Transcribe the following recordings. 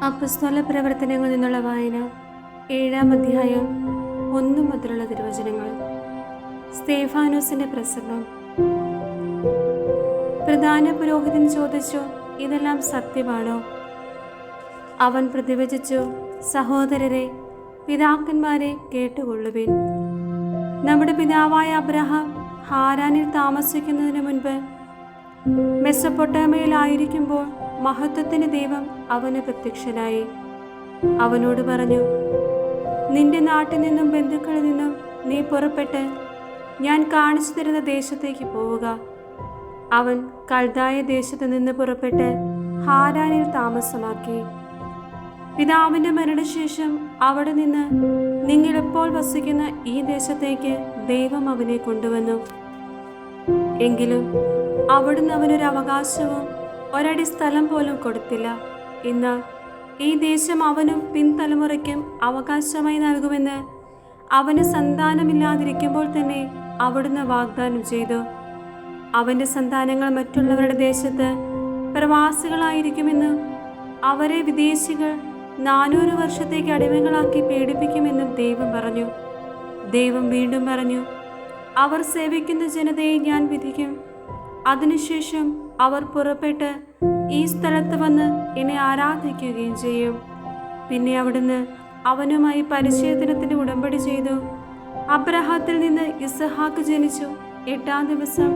അപ്പസ്തോല പ്രവർത്തനങ്ങളിൽ നിന്നുള്ള വായന 7-ാം അധ്യായം 1 മുതലുള്ള തിരുവചനങ്ങൾ. സ്തേഫാനോസിന്റെ പ്രസംഗം. പ്രധാന പുരോഹിതൻ ചോദിച്ചു, ഇതെല്ലാം സത്യമാണോ? അവൻ പ്രതിവചിച്ചു, സഹോദരരെ, പിതാക്കന്മാരെ, കേട്ടുകൊള്ളുവിൻ. നമ്മുടെ പിതാവായ അബ്രഹാം ഹാരാനിൽ താമസിക്കുന്നതിന് മുൻപ് മെസൊപ്പൊട്ടാമിയയിലായിരിക്കുമ്പോൾ മഹത്വത്തിന് ദൈവം അവന് പ്രത്യക്ഷനായി. അവനോട് പറഞ്ഞു, നിന്റെ നാട്ടിൽ നിന്നും ബന്ധുക്കളിൽ നിന്നും നീ പുറപ്പെട്ട് ഞാൻ കാണിച്ചു തരുന്ന ദേശത്തേക്ക് പോവുക. അവൻ കൽദായ ദേശത്ത് നിന്ന് പുറപ്പെട്ട് ഹാരാനിൽ താമസമാക്കി. പിതാവിന്റെ മരണശേഷം അവിടെ നിന്ന് നിങ്ങളിപ്പോൾ വസിക്കുന്ന ഈ ദേശത്തേക്ക് ദൈവം അവനെ കൊണ്ടുവന്നു. എങ്കിലും അവിടുന്ന് അവനൊരു അവകാശവും ഒരടി സ്ഥലം പോലും കൊടുത്തില്ല. എന്നാൽ ഈ ദേശം അവനും പിൻതലമുറയ്ക്കും അവകാശമായി നൽകുമെന്ന് അവന് സന്താനമില്ലാതിരിക്കുമ്പോൾ തന്നെ അവിടുന്ന് വാഗ്ദാനം ചെയ്തു. അവന്റെ സന്താനങ്ങൾ മറ്റുള്ളവരുടെ ദേശത്ത് പ്രവാസികളായിരിക്കുമെന്നും അവരെ വിദേശികൾ 400 വർഷത്തേക്ക് അടിമകളാക്കി പീഡിപ്പിക്കുമെന്നും ദൈവം പറഞ്ഞു. ദൈവം വീണ്ടും പറഞ്ഞു, അവർ സേവിക്കുന്ന ജനതയെ ഞാൻ വിധിക്കും. അതിനുശേഷം അവർ പുറപ്പെട്ട് ഈ സ്ഥലത്ത് വന്ന് എന്നെ ആരാധിക്കുകയും ചെയ്യും. പിന്നെ അവിടുന്ന് അവനുമായി പരിച്ഛേദനത്തിന്റെ ഉടമ്പടി ചെയ്തു. അബ്രഹാത്തിൽ നിന്ന് ഇസഹാക്ക് ജനിച്ചു. 8-ാം ദിവസം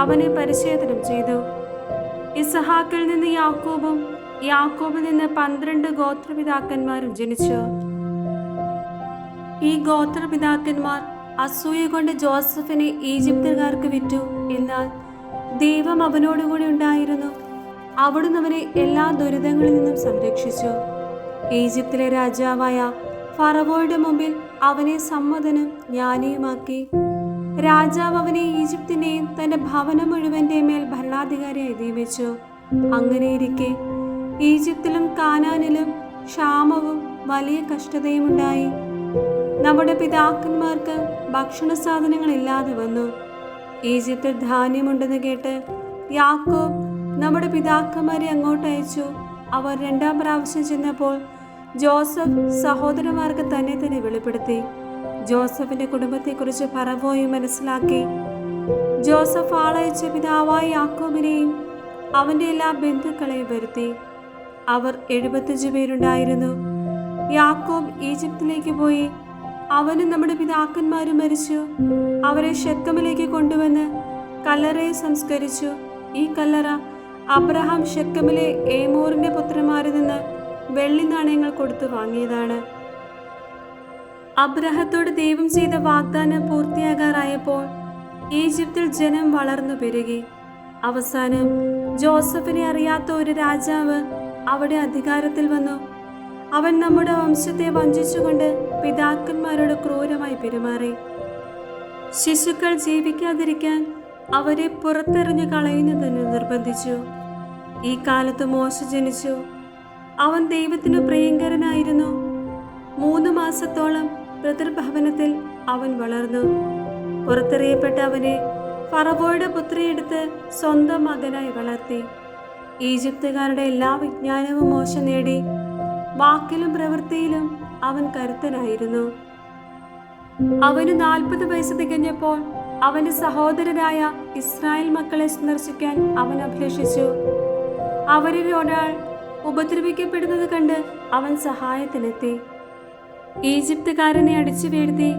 അവനെ പരിച്ഛേദനം ചെയ്തു. ഇസഹാക്കിൽ നിന്ന് യാക്കോബും യാക്കോബിൽ നിന്ന് 12 ഗോത്രപിതാക്കന്മാരും ജനിച്ചു. ഈ ഗോത്രപിതാക്കന്മാർ അസൂയ കൊണ്ട് ജോസഫിനെ ഈജിപ്തുകാർക്ക് വിറ്റു. എന്നാൽ ദൈവം അവനോടുകൂടി ഉണ്ടായിരുന്നു. അവിടുന്ന് അവനെ എല്ലാ ദുരിതങ്ങളിൽ നിന്നും സംരക്ഷിച്ചു. ഈജിപ്തിലെ രാജാവായ ഫറവോയുടെ മുമ്പിൽ അവനെ സമ്മതനും ജ്ഞാനിയുമാക്കി. രാജാവ് അവനെ ഈജിപ്തിന്റെയും തന്റെ ഭവനം മുഴുവന്റെ മേൽ ഭരണാധികാരിയായി നിയമിച്ചു. അങ്ങനെയിരിക്കെ ഈജിപ്തിലും കാനാനിലും ക്ഷാമവും വലിയ കഷ്ടതയും ഉണ്ടായി. നമ്മുടെ പിതാക്കന്മാർക്ക് ഭക്ഷണ സാധനങ്ങൾ ഇല്ലാതെ വന്നു. ഈജിപ്തിൽ ധാന്യമുണ്ടെന്ന് കേട്ട് യാക്കോബ് നമ്മുടെ പിതാക്കന്മാരെ അങ്ങോട്ട് അയച്ചു. അവർ 2-ാം പ്രാവശ്യം ചെന്നപ്പോൾ ജോസഫ് സഹോദരന്മാർക്ക് തന്നെ വെളിപ്പെടുത്തി. ജോസഫിന്റെ കുടുംബത്തെക്കുറിച്ച് ഫറവോയും മനസ്സിലാക്കി. ജോസഫ് ആളയച്ച പിതാവായ യാക്കോബിനെയും അവന്റെ എല്ലാ ബന്ധുക്കളെയും വരുത്തി. അവർ 75 പേരുണ്ടായിരുന്നു. യാക്കോബ് ഈജിപ്തിലേക്ക് പോയി. അവനും നമ്മുടെ പിതാക്കന്മാരും മരിച്ചു. അവരെ ഷെക്കമിലേക്ക് കൊണ്ടുവന്ന് കല്ലറയെ സംസ്കരിച്ചു. ഈ കല്ലറ അബ്രഹാം ഷെക്കമിലെ ഏമോറിന്റെ പുത്രന്മാരിൽ നിന്ന് വെള്ളി നാണയങ്ങൾ കൊടുത്തു വാങ്ങിയതാണ്. അബ്രഹത്തോട് ദൈവം ചെയ്ത വാഗ്ദാനം പൂർത്തിയാകാറായപ്പോൾ ഈജിപ്തിൽ ജനം വളർന്നു പെരുകി. അവസാനം ജോസഫിനെ അറിയാത്ത ഒരു രാജാവ് അവിടെ അധികാരത്തിൽ വന്നു. അവൻ നമ്മുടെ വംശത്തെ വഞ്ചിച്ചുകൊണ്ട് പിതാക്കന്മാരോട് ക്രൂരമായി പെരുമാറി. ശിശുക്കൾ ജീവിക്കാതിരിക്കാൻ അവരെ പുറത്തെറിഞ്ഞു കളയുന്നതിന് നിർബന്ധിച്ചു. ഈ കാലത്ത് മോശ ജനിച്ചു. അവൻ ദൈവത്തിന് പ്രിയങ്കരനായിരുന്നു. 3 മാസത്തോളം പിതൃഭവനത്തിൽ അവൻ വളർന്നു. പുറത്തെറിയപ്പെട്ട അവനെ ഫറവോയുടെ പുത്രിയെടുത്ത് സ്വന്തം മകനായി വളർത്തി. ഈജിപ്തുകാരുടെ എല്ലാ വിജ്ഞാനവും മോശ നേടി. വാക്കിലും പ്രവൃത്തിയിലും അവൻ കരുത്തനായിരുന്നു. അവന് 40 വയസ്സ് തികഞ്ഞപ്പോൾ അവന്റെ സഹോദരരായ ഇസ്രായേൽ മക്കളെ സന്ദർശിക്കാൻ അവൻ അഭിലഷിച്ചു. അവരിൽ ഒരാൾ ഉപദ്രവിക്കപ്പെടുന്നത് കണ്ട് അവൻ സഹായത്തിനെത്തി. ഈജിപ്തുകാരനെ അടിച്ചു വീഴ്ത്തി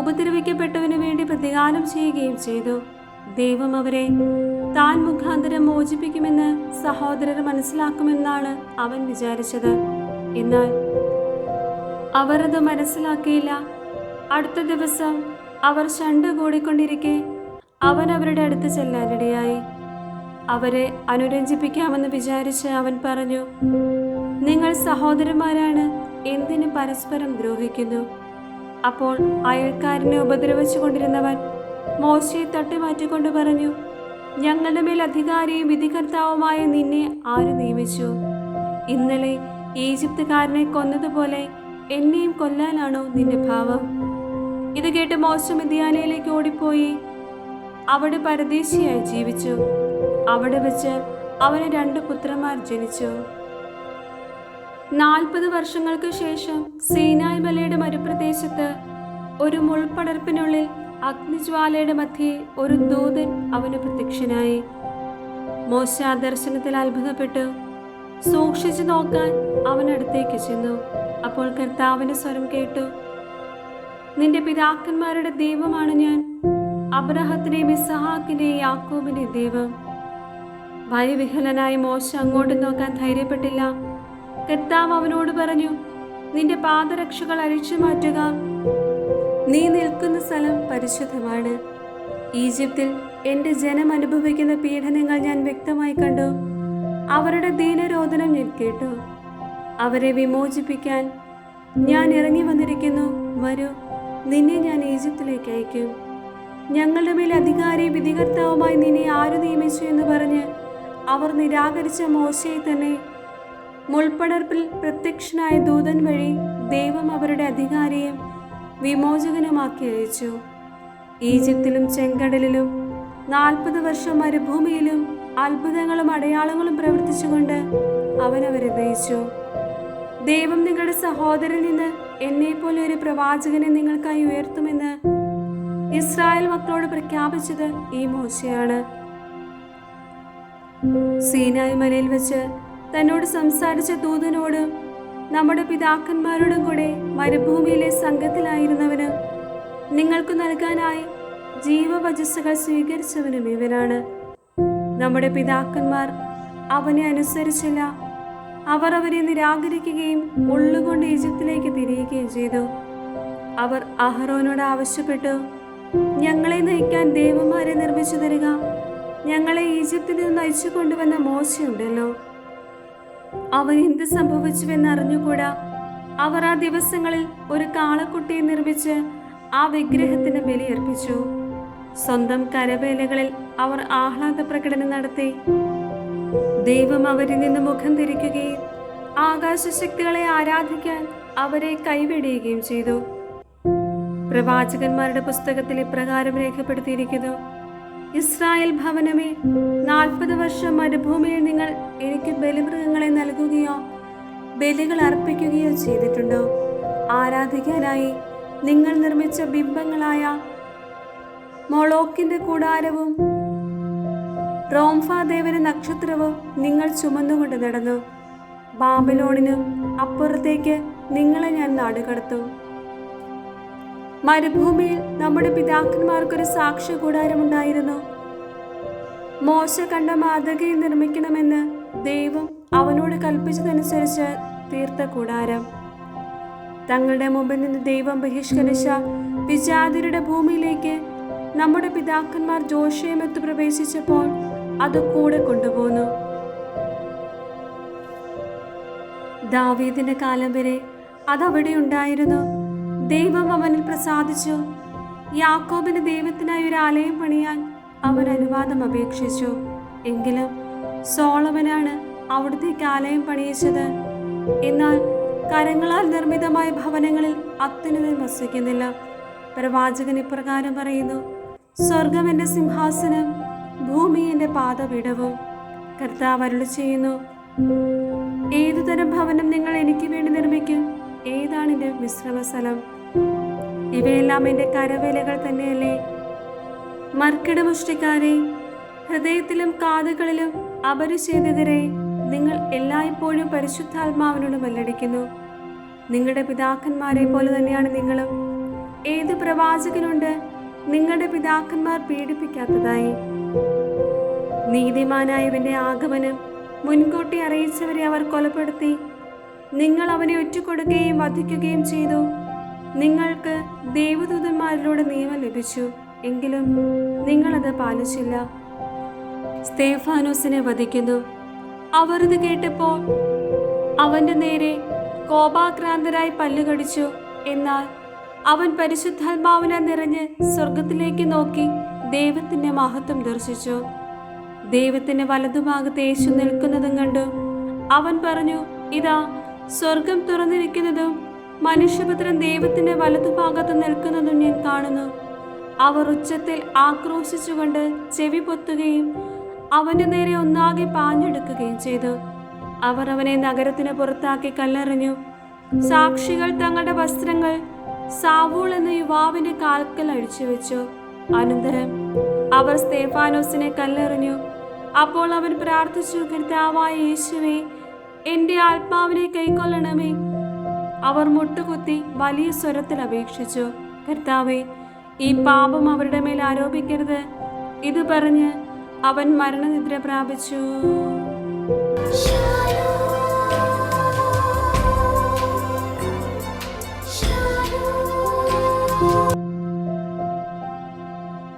ഉപദ്രവിക്കപ്പെട്ടവന് വേണ്ടി പ്രതികാരം ചെയ്യുകയും ചെയ്തു. ദൈവം അവരെ താൻ മുഖാന്തരം മോചിപ്പിക്കുമെന്ന് സഹോദരർ മനസ്സിലാക്കുമെന്നാണ് അവൻ വിചാരിച്ചത്. എന്നാൽ അവർ അത് മനസ്സിലാക്കിയില്ല. അടുത്ത ദിവസം അവർ ശണ്ട കൂടിക്കൊണ്ടിരിക്കെ അവൻ അവരുടെ അടുത്ത് ചെല്ലാനിടയായി. അവരെ അനുരഞ്ജിപ്പിക്കാമെന്ന് വിചാരിച്ച് അവൻ പറഞ്ഞു, നിങ്ങൾ സഹോദരന്മാരാണ്, എന്തിന് പരസ്പരം ദ്രോഹിക്കുന്നു? അപ്പോൾ അയൽക്കാരനെ ഉപദ്രവിച്ചു കൊണ്ടിരുന്നവൻ മോശയെ തട്ടിമാറ്റിക്കൊണ്ട് പറഞ്ഞു, ഞങ്ങളുടെ മേൽ അധികാരിയും വിധികർത്താവുമായ നിന്നെ ആര് നിയമിച്ചു? ഇന്നലെ ഈജിപ്തുകാരനെ കൊന്നതുപോലെ എന്നെയും കൊല്ലാനാണോ നിന്റെ ഭാവം? ഇത് കേട്ട് മോശ മിദ്യാനയിലേക്ക് ഓടിപ്പോയി അവിടെ പരദേശിയായി ജീവിച്ചു. അവിടെ വെച്ച് അവന് 2 പുത്രന്മാർ ജനിച്ചു. 40 വർഷങ്ങൾക്ക് ശേഷം സീനായ് മലയുടെ മരുപ്രദേശത്ത് ഒരു മുൾപടർപ്പിനുള്ളിൽ അഗ്നിജ്വാലയുടെ മധ്യേ ഒരു ദൂതൻ അവന് പ്രത്യക്ഷനായി. മോശ ദർശനത്തിൽ അത്ഭുതപ്പെട്ടു. സൂക്ഷിച്ചു നോക്കാൻ അവൻ അടുത്തേക്ക് ചെന്നു. അപ്പോൾ കർത്താവിന്റെ സ്വരം കേട്ടു, നിന്റെ പിതാക്കന്മാരുടെ ദൈവമാണ് ഞാൻ, അബ്രാഹത്തിന്റെയും ഇസ്ഹാക്കിന്റെയും യാക്കോബിന്റെയും ദൈവം. ഭയവിഹ്വലനായി മോശ അങ്ങോട്ട് നോക്കാൻ ധൈര്യപ്പെട്ടില്ല. കർത്താവ് അവനോട് പറഞ്ഞു, നിന്റെ പാദരക്ഷകൾ അഴിച്ചു മാറ്റുക, നീ നിൽക്കുന്ന സ്ഥലം പരിശുദ്ധമാണ്. ഈജിപ്തിൽ എന്റെ ജനം അനുഭവിക്കുന്ന പീഡനങ്ങൾ ഞാൻ വ്യക്തമായി കണ്ടു. അവരുടെ ദീനരോധനം ഞാൻ കേട്ടു. അവരെ വിമോചിപ്പിക്കാൻ ഞാൻ ഇറങ്ങി വന്നിരിക്കുന്നു. വരൂ, നിന്നെ ഞാൻ ഈജിപ്തിലേക്ക് അയക്കും. ഞങ്ങളുടെ മേൽ അധികാരി വിധികർത്താവുമായി നിന്നെ ആര് നിയമിച്ചു എന്ന് പറഞ്ഞ് അവർ നിരാകരിച്ച മോശയെ തന്നെ മുൾപടർപ്പിൽ പ്രത്യക്ഷനായ ദൂതൻ വഴി ദൈവം അവരുടെ അധികാരിയും വിമോചകനുമാക്കി അയച്ചു. ഈജിപ്തിലും ചെങ്കടലിലും 40 വർഷം മരുഭൂമിയിലും അത്ഭുതങ്ങളും അടയാളങ്ങളും പ്രവർത്തിച്ചുകൊണ്ട് അവൻ അവരെ നയിച്ചു. ദൈവം നിങ്ങളുടെ സഹോദരനിൽ നിന്ന് എന്നെപ്പോലെ ഒരു പ്രവാചകനെ നിങ്ങൾക്കായി ഉയർത്തുമെന്ന് ഇസ്രായേൽ മക്കളോട് പ്രഖ്യാപിച്ചത് ഈ മോശയാണ്. സീനായ് മലയിൽ വെച്ച് തന്നോട് സംസാരിച്ച ദൂതനോട് നമ്മുടെ പിതാക്കന്മാരോടും കൂടെ മരുഭൂമിയിലെ സംഘത്തിലായിരുന്നവനും നിങ്ങൾക്ക് നൽകാനായി ജീവവചസ്സുകൾ സ്വീകരിച്ചവനും ഇവനാണ്. നമ്മുടെ പിതാക്കന്മാർ അവനെ അനുസരിച്ചില്ല. അവർ അവരെ നിരാകരിക്കുകയും ഉള്ളുകൊണ്ട് ഈജിപ്തിലേക്ക് തിരിയുകയും ചെയ്തു. അവർ അഹറോനോട് ആവശ്യപ്പെട്ടു, ഞങ്ങളെ നയിക്കാൻ ദേവന്മാരെ നിർമ്മിച്ചു തരിക. ഞങ്ങളെ ഈജിപ്തിൽ നിന്ന് നയിച്ചു കൊണ്ടുവന്ന മോശയുണ്ടല്ലോ, അവൻ എന്ത് സംഭവിച്ചുവെന്ന് അറിഞ്ഞുകൂടാ. അവർ ആ ദിവസങ്ങളിൽ ഒരു കാളക്കുട്ടിയെ നിർമ്മിച്ച് ആ വിഗ്രഹത്തിന് ബലിയർപ്പിച്ചു. സ്വന്തം കരവേലകളിൽ അവർ ആഹ്ലാദ പ്രകടനം നടത്തി. ദൈവം അവരിൽ നിന്ന് മുഖം തിരിക്കുകയും ആകാശശക്തികളെ ആരാധിക്കാൻ അവരെ കൈവെടിയുകയും ചെയ്തു. പ്രവാചകന്മാരുടെ പുസ്തകത്തിൽ ഇപ്രകാരം രേഖപ്പെടുത്തിയിരിക്കുന്നു, ഇസ്രായേൽ ഭവനമേ, 40 വർഷം മരുഭൂമിയിൽ നിങ്ങൾ എനിക്ക് ബലിമൃഗങ്ങളെ നൽകുകയോ ബലികൾ അർപ്പിക്കുകയോ ചെയ്തിട്ടുണ്ടോ? ആരാധിക്കാനായി നിങ്ങൾ നിർമ്മിച്ച ബിംബങ്ങളായ മൊളോക്കിന്റെ കൂടാരവും റോംഫാദേവന്റെ നക്ഷത്രവും നിങ്ങൾ ചുമന്നുകൊണ്ട് നടന്നു. ബാബിലോണിനും അപ്പുറത്തേക്ക് നിങ്ങളെ ഞാൻ നാടുകടത്തും. മരുഭൂമിയിൽ നമ്മുടെ പിതാക്കന്മാർക്കൊരു സാക്ഷ്യ കൂടാരമുണ്ടായിരുന്നു. മോശ കണ്ട മാതൃകയിൽ നിർമ്മിക്കണമെന്ന് ദൈവം അവനോട് കൽപ്പിച്ചതനുസരിച്ച് തീർത്ത കൂടാരം. തങ്ങളുടെ മുമ്പിൽ നിന്ന് ദൈവം ബഹിഷ്കരിച്ച വിജാതിരുടെ ഭൂമിയിലേക്ക് നമ്മുടെ പിതാക്കന്മാർ ജോഷേമത്ത് പ്രവേശിച്ചപ്പോൾ അത് കൂടെ കൊണ്ടുപോന്നു. ദാവീദിന്റെ കാലം വരെ അതവിടെ ഉണ്ടായിരുന്നു. ദൈവം അവനിൽ പ്രസാദിച്ചു. യാക്കോബിന് ദൈവത്തിനായി ഒരു ആലയം പണിയാൻ അവൻ അനുവാദം അപേക്ഷിച്ചു. എങ്കിലും സോളമനാണ് അവിടുത്തേക്ക് ആലയം പണിയിച്ചത്. എന്നാൽ കരങ്ങളാൽ നിർമ്മിതമായ ഭവനങ്ങളിൽ അത്യുന്നതൻ വസിക്കുന്നില്ല. പ്രവാചകൻ ഇപ്രകാരം പറയുന്നു, സ്വർഗം എൻ്റെ സിംഹാസനം, ഭൂമി എൻ്റെ പാദപീഠവും. കർത്താവ് അരുളി ചെയ്യുന്നു, ഏതുതരം ഭവനം നിങ്ങൾ എനിക്ക് വേണ്ടി നിർമ്മിക്കും? ഏതാണ് എൻ്റെ വിശ്രമസ്ഥലം? ഇവയെല്ലാം എൻ്റെ കരവേലകൾ തന്നെയല്ലേ? മർക്കിടമുഷ്ടിക്കാരെ, ഹൃദയത്തിലും കാതുകളിലും അപരിച്ഛേദിതരെ, നിങ്ങൾ എല്ലായ്പ്പോഴും പരിശുദ്ധാത്മാവിനോട് മല്ലടിക്കുന്നു. നിങ്ങളുടെ പിതാക്കന്മാരെ പോലെ തന്നെയാണ് നിങ്ങളും. ഏത് പ്രവാചകനുണ്ട് നിങ്ങളുടെ പിതാക്കന്മാർ പീഡിപ്പിക്കാത്തതായി? നീതിമാനായവന്റെ ആഗമനം മുൻകൂട്ടി അറിയിച്ചവരെ അവർ കൊലപ്പെടുത്തി. നിങ്ങൾ അവനെ ഒറ്റുകൊടുക്കുകയും വധിക്കുകയും ചെയ്തു. നിങ്ങൾക്ക് ദേവദൂതന്മാരിലൂടെ നിയമം ലഭിച്ചു, എങ്കിലും നിങ്ങളത് പാലിച്ചില്ല. സ്തേഫാനോസിനെ വധിക്കുന്നു. അവർ ഇത് കേട്ടപ്പോൾ അവന്റെ നേരെ കോപാക്രാന്തരായി പല്ലുകടിച്ചു. എന്നാൽ അവൻ പരിശുദ്ധാത്മാവിനാൽ നിറഞ്ഞ് സ്വർഗത്തിലേക്ക് നോക്കി ദൈവത്തിന്റെ മഹത്വം ദർശിച്ചു. ദൈവത്തിന്റെ വലതുഭാഗത്ത് യേശു നിൽക്കുന്നതും കണ്ടു. അവൻ പറഞ്ഞു, ഇതാ സ്വർഗം തുറന്നിരിക്കുന്നതും മനുഷ്യപുത്രൻ ദൈവത്തിന്റെ വലതുഭാഗത്ത് നിൽക്കുന്നതും ഞാൻ കാണുന്നു. അവർ ഉച്ചത്തിൽ ആക്രോശിച്ചുകൊണ്ട് ചെവി പൊത്തുകയും അവന്റെ നേരെ ഒന്നാകെ പാഞ്ഞെടുക്കുകയും ചെയ്തു. അവർ അവനെ നഗരത്തിന് പുറത്താക്കി കല്ലെറിഞ്ഞു. സാക്ഷികൾ തങ്ങളുടെ വസ്ത്രങ്ങൾ സാവൂൾ എന്ന യുവാവിന്റെ കാൽക്കൽ അഴിച്ചുവെച്ചു. അനന്തരം അവർ സ്തേഫാനോസിനെ കല്ലെറിഞ്ഞു. അപ്പോൾ അവൻ പ്രാർത്ഥിച്ചു, കർത്താവായ യേശുവേ, എന്റെ ആത്മാവിനെ കൈക്കൊള്ളണമേ. അവർ മുട്ടുകുത്തി വലിയ സ്വരത്തിൽ അപേക്ഷിച്ചു, കർത്താവേ, ഈ പാപം അവരുടെ മേൽ ആരോപിക്കരുത്. ഇത് പറഞ്ഞ് അവൻ മരണനിദ്ര പ്രാപിച്ചു.